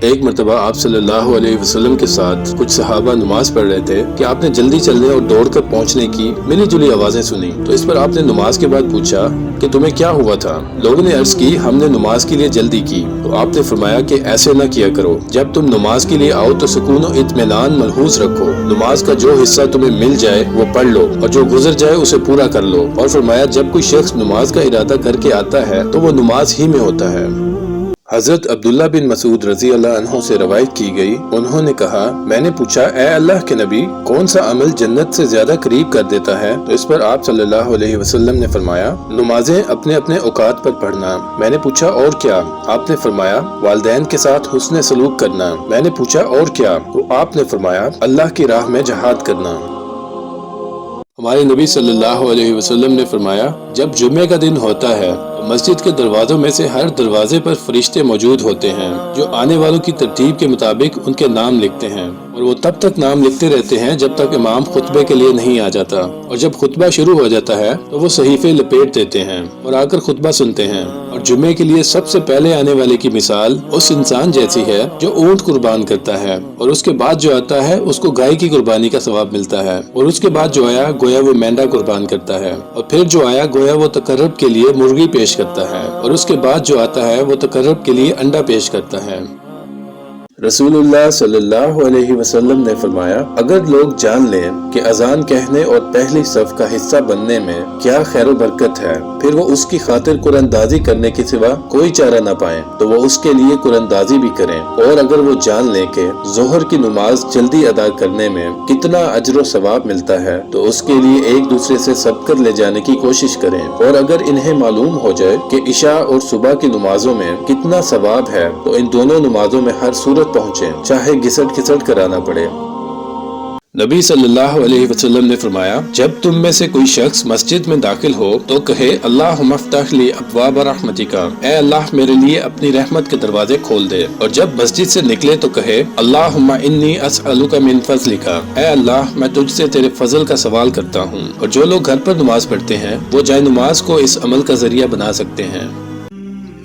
ایک مرتبہ آپ صلی اللہ علیہ وسلم کے ساتھ کچھ صحابہ نماز پڑھ رہے تھے کہ آپ نے جلدی چلنے اور دوڑ کر پہنچنے کی ملی جلی آوازیں سنی، تو اس پر آپ نے نماز کے بعد پوچھا کہ تمہیں کیا ہوا تھا؟ لوگوں نے عرض کی ہم نے نماز کے لیے جلدی کی، تو آپ نے فرمایا کہ ایسے نہ کیا کرو، جب تم نماز کے لیے آؤ تو سکون و اطمینان ملحوظ رکھو، نماز کا جو حصہ تمہیں مل جائے وہ پڑھ لو اور جو گزر جائے اسے پورا کر لو، اور فرمایا جب کوئی شخص نماز کا ارادہ کر کے آتا ہے تو وہ نماز ہی میں ہوتا ہے۔ حضرت عبداللہ بن مسعود رضی اللہ عنہ سے روایت کی گئی، انہوں نے کہا میں نے پوچھا اے اللہ کے نبی کون سا عمل جنت سے زیادہ قریب کر دیتا ہے؟ تو اس پر آپ صلی اللہ علیہ وسلم نے فرمایا نمازیں اپنے اپنے اوقات پر پڑھنا۔ میں نے پوچھا اور کیا؟ آپ نے فرمایا والدین کے ساتھ حسن سلوک کرنا۔ میں نے پوچھا اور کیا؟ تو آپ نے فرمایا اللہ کی راہ میں جہاد کرنا۔ ہمارے نبی صلی اللہ علیہ وسلم نے فرمایا جب جمعے کا دن ہوتا ہے تو مسجد کے دروازوں میں سے ہر دروازے پر فرشتے موجود ہوتے ہیں جو آنے والوں کی ترتیب کے مطابق ان کے نام لکھتے ہیں، اور وہ تب تک نام لکھتے رہتے ہیں جب تک امام خطبے کے لیے نہیں آ جاتا، اور جب خطبہ شروع ہو جاتا ہے تو وہ صحیفے لپیٹ دیتے ہیں اور آ کر خطبہ سنتے ہیں، اور جمعے کے لیے سب سے پہلے آنے والے کی مثال اس انسان جیسی ہے جو اونٹ قربان کرتا ہے، اور اس کے بعد جو آتا ہے اس کو گائے کی قربانی کا ثواب ملتا ہے، اور اس کے بعد جو آیا گویا وہ مینڈا قربان کرتا ہے، اور پھر جو آیا گویا وہ تقرب کے لیے مرغی پیش کرتا ہے، اور اس کے بعد جو آتا ہے وہ تقرب کے لیے انڈا پیش کرتا ہے۔ رسول اللہ صلی اللہ علیہ وسلم نے فرمایا اگر لوگ جان لیں کہ اذان کہنے اور پہلی صف کا حصہ بننے میں کیا خیر و برکت ہے، پھر وہ اس کی خاطر قرآن دازی کرنے کے سوا کوئی چارہ نہ پائیں تو وہ اس کے لیے قرآن دازی بھی کریں، اور اگر وہ جان لیں کہ ظہر کی نماز جلدی ادا کرنے میں کتنا اجر و ثواب ملتا ہے تو اس کے لیے ایک دوسرے سے سبقت لے جانے کی کوشش کریں، اور اگر انہیں معلوم ہو جائے کہ عشاء اور صبح کی نمازوں میں کتنا ثواب ہے تو ان دونوں نمازوں میں ہر صورت پہنچیں چاہے گھسٹ گھسٹ کرانا پڑے۔ نبی صلی اللہ علیہ وسلم نے فرمایا جب تم میں سے کوئی شخص مسجد میں داخل ہو تو کہے اللہم افتح لی ابواب رحمتک، اے اللہ میرے لیے اپنی رحمت کے دروازے کھول دے، اور جب مسجد سے نکلے تو کہے اللہم انی اسألک من فضلک، اے اللہ میں تجھ سے تیرے فضل کا سوال کرتا ہوں۔ اور جو لوگ گھر پر نماز پڑھتے ہیں وہ جائے نماز کو اس عمل کا ذریعہ بنا سکتے ہیں۔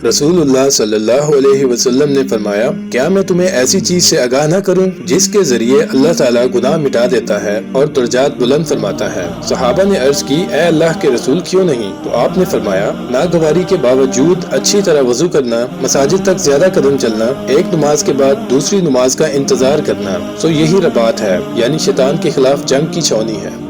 رسول اللہ صلی اللہ علیہ وسلم نے فرمایا کیا میں تمہیں ایسی چیز سے آگاہ نہ کروں جس کے ذریعے اللہ تعالیٰ گناہ مٹا دیتا ہے اور درجات بلند فرماتا ہے؟ صحابہ نے عرض کی اے اللہ کے رسول کیوں نہیں؟ تو آپ نے فرمایا ناگواری کے باوجود اچھی طرح وضو کرنا، مساجد تک زیادہ قدم چلنا، ایک نماز کے بعد دوسری نماز کا انتظار کرنا، سو یہی رباط ہے، یعنی شیطان کے خلاف جنگ کی چھاونی ہے۔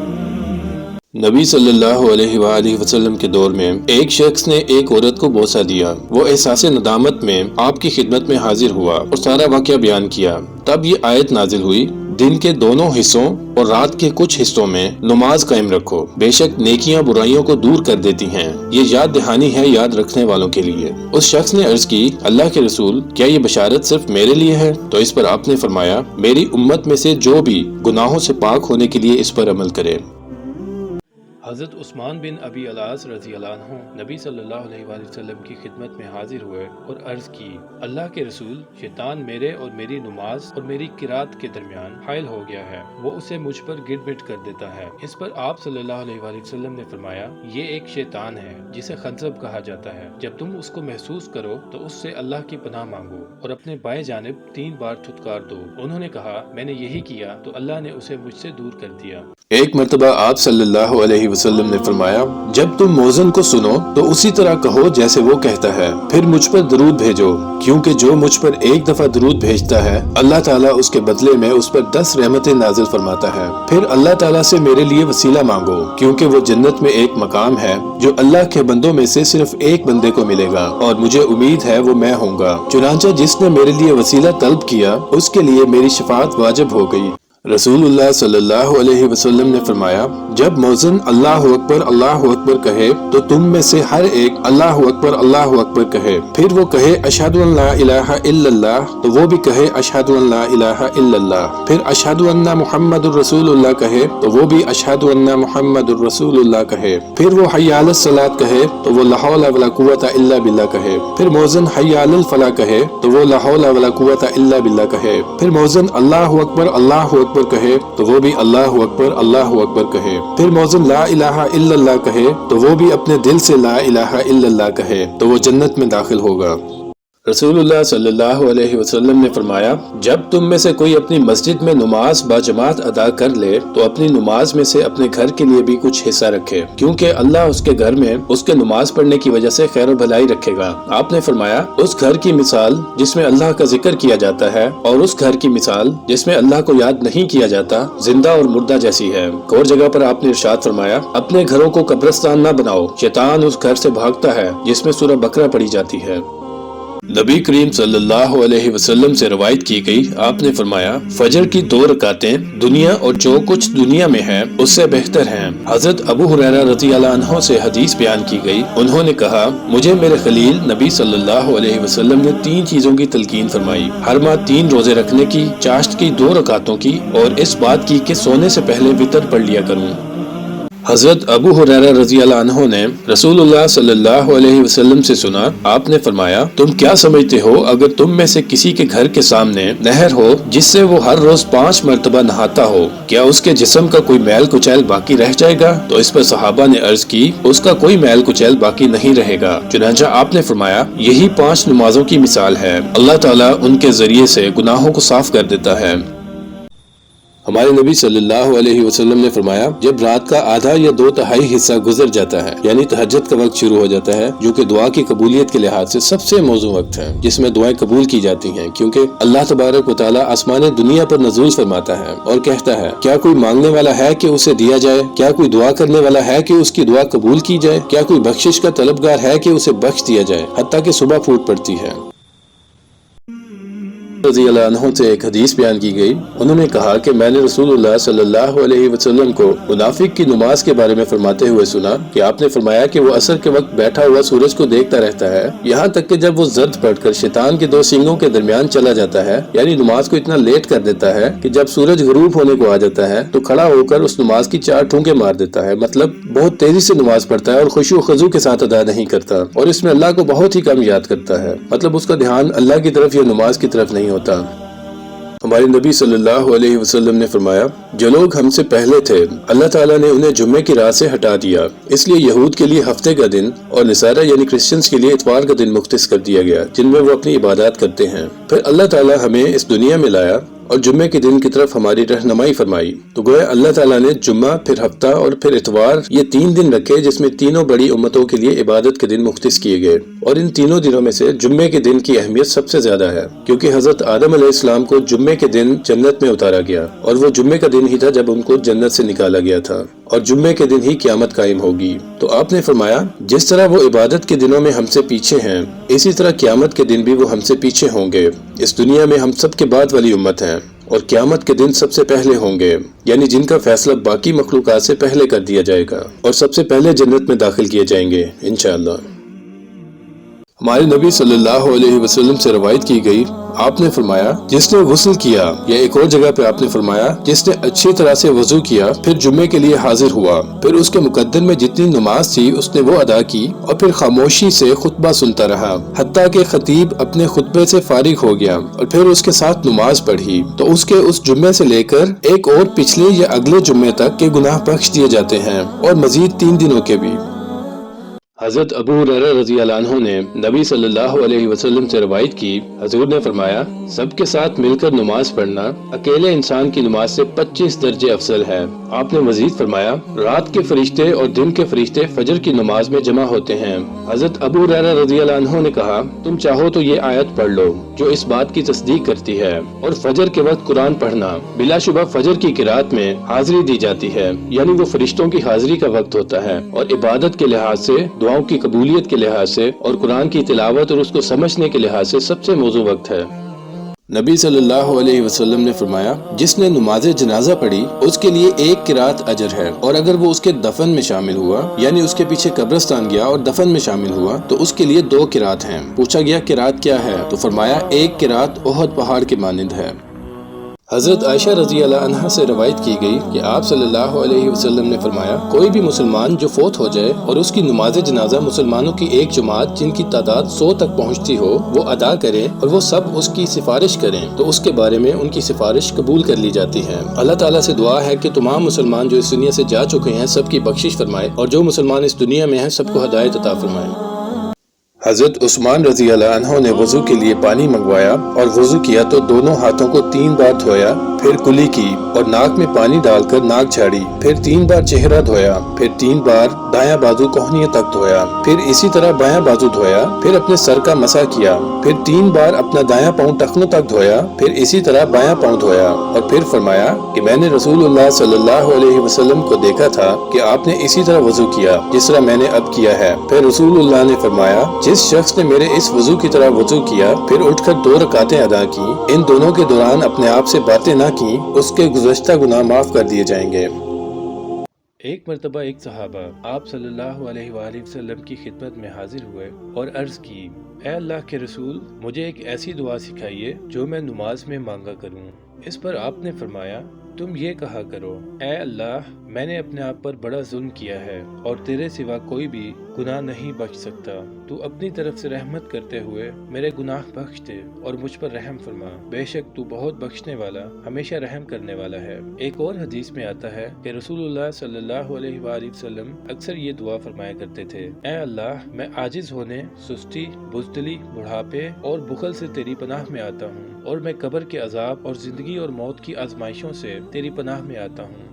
نبی صلی اللہ علیہ وآلہ وسلم کے دور میں ایک شخص نے ایک عورت کو بوسہ دیا، وہ احساس ندامت میں آپ کی خدمت میں حاضر ہوا اور سارا واقعہ بیان کیا۔ تب یہ آیت نازل ہوئی دن کے دونوں حصوں اور رات کے کچھ حصوں میں نماز قائم رکھو، بے شک نیکیاں برائیوں کو دور کر دیتی ہیں، یہ یاد دہانی ہے یاد رکھنے والوں کے لیے۔ اس شخص نے عرض کی اللہ کے رسول کیا یہ بشارت صرف میرے لیے ہے؟ تو اس پر آپ نے فرمایا میری امت میں سے جو بھی گناہوں سے پاک ہونے کے لیے اس پر عمل کرے۔ حضرت عثمان بن ابی العاص رضی اللہ عنہ نبی صلی اللہ علیہ وآلہ وسلم کی خدمت میں حاضر ہوئے اور عرض کی اللہ کے رسول شیطان میرے اور میری نماز اور میری قرات کے درمیان حائل ہو گیا ہے، وہ اسے مجھ پر گڑ بٹ کر دیتا ہے۔ اس پر آپ صلی اللہ علیہ وآلہ وسلم نے فرمایا یہ ایک شیطان ہے جسے خنزب کہا جاتا ہے، جب تم اس کو محسوس کرو تو اس سے اللہ کی پناہ مانگو اور اپنے بائیں جانب 3 بار تھتکار دو۔ انہوں نے کہا میں نے یہی کیا تو اللہ نے اسے مجھ سے دور کر دیا۔ ایک مرتبہ آپ صلی اللہ علیہ وسلم نے فرمایا جب تم مؤذن کو سنو تو اسی طرح کہو جیسے وہ کہتا ہے، پھر مجھ پر درود بھیجو، کیونکہ جو مجھ پر ایک دفعہ درود بھیجتا ہے اللہ تعالیٰ اس کے بدلے میں اس پر 10 رحمتیں نازل فرماتا ہے۔ پھر اللہ تعالیٰ سے میرے لیے وسیلہ مانگو، کیونکہ وہ جنت میں ایک مقام ہے جو اللہ کے بندوں میں سے صرف ایک بندے کو ملے گا، اور مجھے امید ہے وہ میں ہوں گا، چنانچہ جس نے میرے لیے وسیلہ طلب کیا اس کے لیے میری شفاعت واجب ہو گئی۔ رسول اللہ صلی اللہ علیہ وسلم نے فرمایا جب مؤذن اللہ اکبر کہے تو تم میں سے ہر ایک اللہ اکبر کہے، پھر وہ کہے اشہد ان لا الہ الا اللہ تو وہ بھی کہے اشہد ان لا الہ الا اللہ، پھر اشہد ان محمد الرسول اللہ کہے تو وہ بھی اشہد ان محمد الرسول اللہ کہے، پھر وہ حی علی الصلاۃ کہے تو وہ لا حول ولا قوۃ الا باللہ کہے، پھر مؤذن حی علی الفلاح کہے تو وہ لا حول ولا قوۃ الا باللہ کہے، پھر مؤذن اللہ اکبر کہے تو وہ بھی اللہ اکبر کہے، پھر مؤذن لا الہ الا اللہ کہے تو وہ بھی اپنے دل سے لا الہ الا اللہ کہے تو وہ جنت میں داخل ہوگا۔ رسول اللہ صلی اللہ علیہ وسلم نے فرمایا، جب تم میں سے کوئی اپنی مسجد میں نماز باجماعت ادا کر لے تو اپنی نماز میں سے اپنے گھر کے لیے بھی کچھ حصہ رکھے، کیونکہ اللہ اس کے گھر میں اس کے نماز پڑھنے کی وجہ سے خیر و بھلائی رکھے گا۔ آپ نے فرمایا، اس گھر کی مثال جس میں اللہ کا ذکر کیا جاتا ہے اور اس گھر کی مثال جس میں اللہ کو یاد نہیں کیا جاتا زندہ اور مردہ جیسی ہے۔ ایک اور جگہ پر آپ نے ارشاد فرمایا، اپنے گھروں کو قبرستان نہ بناؤ، شیطان اس گھر سے بھاگتا ہے جس میں سورہ بقرہ پڑھی جاتی ہے۔ نبی کریم صلی اللہ علیہ وسلم سے روایت کی گئی، آپ نے فرمایا، فجر کی 2 رکعتیں دنیا اور جو کچھ دنیا میں ہے اس سے بہتر ہیں۔ حضرت ابو ہریرہ رضی اللہ عنہ سے حدیث بیان کی گئی، انہوں نے کہا، مجھے میرے خلیل نبی صلی اللہ علیہ وسلم نے 3 چیزوں کی تلقین فرمائی، ہر ماہ 3 روزے رکھنے کی، چاشت کی 2 رکعتوں کی، اور اس بات کی کہ سونے سے پہلے وتر پڑھ لیا کروں۔ حضرت ابو ہریرہ رضی اللہ عنہ نے رسول اللہ صلی اللہ علیہ وسلم سے سنا، آپ نے فرمایا، تم کیا سمجھتے ہو اگر تم میں سے کسی کے گھر کے سامنے نہر ہو جس سے وہ ہر روز 5 مرتبہ نہاتا ہو، کیا اس کے جسم کا کوئی میل کچیل باقی رہ جائے گا؟ تو اس پر صحابہ نے عرض کی، اس کا کوئی میل کچیل باقی نہیں رہے گا۔ چنانچہ آپ نے فرمایا، یہی 5 نمازوں کی مثال ہے، اللہ تعالیٰ ان کے ذریعے سے گناہوں کو صاف کر دیتا ہے۔ ہمارے نبی صلی اللہ علیہ وسلم نے فرمایا، جب رات کا آدھا یا 2/3 حصہ گزر جاتا ہے، یعنی تہجد کا وقت شروع ہو جاتا ہے، جو کہ دعا کی قبولیت کے لحاظ سے سب سے موزوں وقت ہے، جس میں دعائیں قبول کی جاتی ہیں، کیونکہ اللہ تبارک و تعالیٰ آسمان دنیا پر نزول فرماتا ہے اور کہتا ہے، کیا کوئی مانگنے والا ہے کہ اسے دیا جائے؟ کیا کوئی دعا کرنے والا ہے کہ اس کی دعا قبول کی جائے؟ کیا کوئی بخشش کا طلبگار ہے کہ اسے بخش دیا جائے؟ حتیٰ کہ صبح پھوٹ پڑتی ہے۔ رضی اللہ عنہ سے ایک حدیث بیان کی گئی، انہوں نے کہا کہ میں نے رسول اللہ صلی اللہ علیہ وسلم کو منافق کی نماز کے بارے میں فرماتے ہوئے سنا کہ آپ نے فرمایا کہ وہ عصر کے وقت بیٹھا ہوا سورج کو دیکھتا رہتا ہے، یہاں تک کہ جب وہ زرد پڑھ کر شیطان کے 2 سینگوں کے درمیان چلا جاتا ہے، یعنی نماز کو اتنا لیٹ کر دیتا ہے کہ جب سورج غروب ہونے کو آ جاتا ہے تو کھڑا ہو کر اس نماز کی 4 ٹھونکے مار دیتا ہے، مطلب بہت تیزی سے نماز پڑھتا ہے اور خشوع و خضوع کے ساتھ ادا نہیں کرتا، اور اس میں اللہ کو بہت ہی کم یاد کرتا ہے، مطلب اس کا دھیان اللہ کی طرف یا نماز کی طرف نہیں ہوتا۔ ہمارے نبی صلی اللہ علیہ وسلم نے فرمایا، جو لوگ ہم سے پہلے تھے اللہ تعالیٰ نے انہیں جمعے کی رات سے ہٹا دیا، اس لیے یہود کے لیے ہفتے کا دن اور نصارہ یعنی کرسچنز کے لیے اتوار کا دن مختص کر دیا گیا، جن میں وہ اپنی عبادات کرتے ہیں۔ پھر اللہ تعالیٰ ہمیں اس دنیا میں لایا اور جمعے کے دن کی طرف ہماری رہنمائی فرمائی، تو گویا اللہ تعالیٰ نے جمعہ، پھر ہفتہ اور پھر اتوار، یہ 3 دن رکھے جس میں تینوں بڑی امتوں کے لیے عبادت کے دن مختص کیے گئے، اور ان تینوں دنوں میں سے جمعے کے دن کی اہمیت سب سے زیادہ ہے، کیونکہ حضرت آدم علیہ السلام کو جمعے کے دن جنت میں اتارا گیا، اور وہ جمعے کا دن ہی تھا جب ان کو جنت سے نکالا گیا تھا، اور جمعے کے دن ہی قیامت قائم ہوگی۔ تو آپ نے فرمایا، جس طرح وہ عبادت کے دنوں میں ہم سے پیچھے ہیں، اسی طرح قیامت کے دن بھی وہ ہم سے پیچھے ہوں گے۔ اس دنیا میں ہم سب کے بعد والی امت ہیں، اور قیامت کے دن سب سے پہلے ہوں گے، یعنی جن کا فیصلہ باقی مخلوقات سے پہلے کر دیا جائے گا، اور سب سے پہلے جنت میں داخل کیے جائیں گے انشاءاللہ۔ ہمارے نبی صلی اللہ علیہ وسلم سے روایت کی گئی، آپ نے فرمایا، جس نے غسل کیا، یا ایک اور جگہ پہ آپ نے فرمایا، جس نے اچھی طرح سے وضو کیا پھر جمعے کے لیے حاضر ہوا، پھر اس کے مقدر میں جتنی نماز تھی اس نے وہ ادا کی، اور پھر خاموشی سے خطبہ سنتا رہا حتیٰ کہ خطیب اپنے خطبے سے فارغ ہو گیا، اور پھر اس کے ساتھ نماز پڑھی، تو اس کے اس جمعے سے لے کر ایک اور پچھلے یا اگلے جمعے تک کے گناہ بخش دیے جاتے ہیں، اور مزید 3 دنوں کے بھی۔ حضرت ابو ہریرہ رضی اللہ عنہ نے نبی صلی اللہ علیہ وسلم سے روایت کی، حضور نے فرمایا، سب کے ساتھ مل کر نماز پڑھنا اکیلے انسان کی نماز سے 25 درجے افضل ہے۔ آپ نے مزید فرمایا، رات کے فرشتے اور دن کے فرشتے فجر کی نماز میں جمع ہوتے ہیں۔ حضرت ابو ہریرہ رضی اللہ عنہ نے کہا، تم چاہو تو یہ آیت پڑھ لو جو اس بات کی تصدیق کرتی ہے، اور فجر کے وقت قرآن پڑھنا، بلا شبہ فجر کی قرات میں حاضری دی جاتی ہے، یعنی وہ فرشتوں کی حاضری کا وقت ہوتا ہے، اور عبادت کے لحاظ سے، دعاؤں کی قبولیت کے لحاظ سے، اور قرآن کی تلاوت اور اس کو سمجھنے کے لحاظ سے سب سے موزوں وقت ہے۔ نبی صلی اللہ علیہ وسلم نے فرمایا، جس نے نماز جنازہ پڑھی اس کے لیے 1 قرات اجر ہے، اور اگر وہ اس کے دفن میں شامل ہوا، یعنی اس کے پیچھے قبرستان گیا اور دفن میں شامل ہوا، تو اس کے لیے 2 قرات ہیں۔ پوچھا گیا قرات کیا ہے، تو فرمایا 1 قرات احد پہاڑ کے مانند ہے۔ حضرت عائشہ رضی اللہ عنہا سے روایت کی گئی کہ آپ صلی اللہ علیہ وسلم نے فرمایا، کوئی بھی مسلمان جو فوت ہو جائے اور اس کی نماز جنازہ مسلمانوں کی ایک جماعت جن کی تعداد 100 تک پہنچتی ہو وہ ادا کرے، اور وہ سب اس کی سفارش کریں، تو اس کے بارے میں ان کی سفارش قبول کر لی جاتی ہے۔ اللہ تعالیٰ سے دعا ہے کہ تمام مسلمان جو اس دنیا سے جا چکے ہیں سب کی بخشش فرمائے، اور جو مسلمان اس دنیا میں ہیں سب کو ہدایت عطا فرمائے۔ حضرت عثمان رضی اللہ عنہ نے وضو کے لیے پانی منگوایا اور وضو کیا تو دونوں ہاتھوں کو 3 بار دھویا، پھر کلی کی اور ناک میں پانی ڈال کر ناک جھاڑی، پھر 3 بار چہرہ دھویا، پھر 3 بار دایاں بازو کوہنیوں تک دھویا، پھر اسی طرح بایاں بازو دھویا، پھر اپنے سر کا مسح کیا، پھر 3 بار اپنا دایاں پاؤں ٹخنوں تک دھویا، پھر اسی طرح بایاں پاؤں دھویا، اور پھر فرمایا کہ میں نے رسول اللہ صلی اللہ علیہ وسلم کو دیکھا تھا کہ آپ نے اسی طرح وضو کیا جس طرح میں نے اب کیا ہے۔ پھر رسول اللہ نے فرمایا جس شخص نے میرے اس وضو کی طرح وضو کیا پھر اٹھ کر 2 رکعتیں ادا کی، ان دونوں کے دوران اپنے آپ سے باتیں نہ کی، اس کے گزشتہ گناہ معاف کر دیے جائیں گے۔ ایک مرتبہ ایک صحابہ آپ صلی اللہ علیہ وآلہ وسلم کی خدمت میں حاضر ہوئے اور عرض کی، اے اللہ کے رسول، مجھے ایک ایسی دعا سکھائیے جو میں نماز میں مانگا کروں۔ اس پر آپ نے فرمایا، تم یہ کہا کرو، اے اللہ، میں نے اپنے آپ پر بڑا ظلم کیا ہے اور تیرے سوا کوئی بھی گناہ نہیں بخش سکتا، تو اپنی طرف سے رحمت کرتے ہوئے میرے گناہ بخش دے اور مجھ پر رحم فرما، بے شک تو بہت بخشنے والا، ہمیشہ رحم کرنے والا ہے۔ ایک اور حدیث میں آتا ہے کہ رسول اللہ صلی اللہ علیہ وآلہ وسلم اکثر یہ دعا فرمایا کرتے تھے، اے اللہ، میں عاجز ہونے، سستی، بزدلی، بڑھاپے اور بخل سے تیری پناہ میں آتا ہوں، اور میں قبر کے عذاب اور زندگی اور موت کی آزمائشوں سے تیری پناہ میں آتا ہوں۔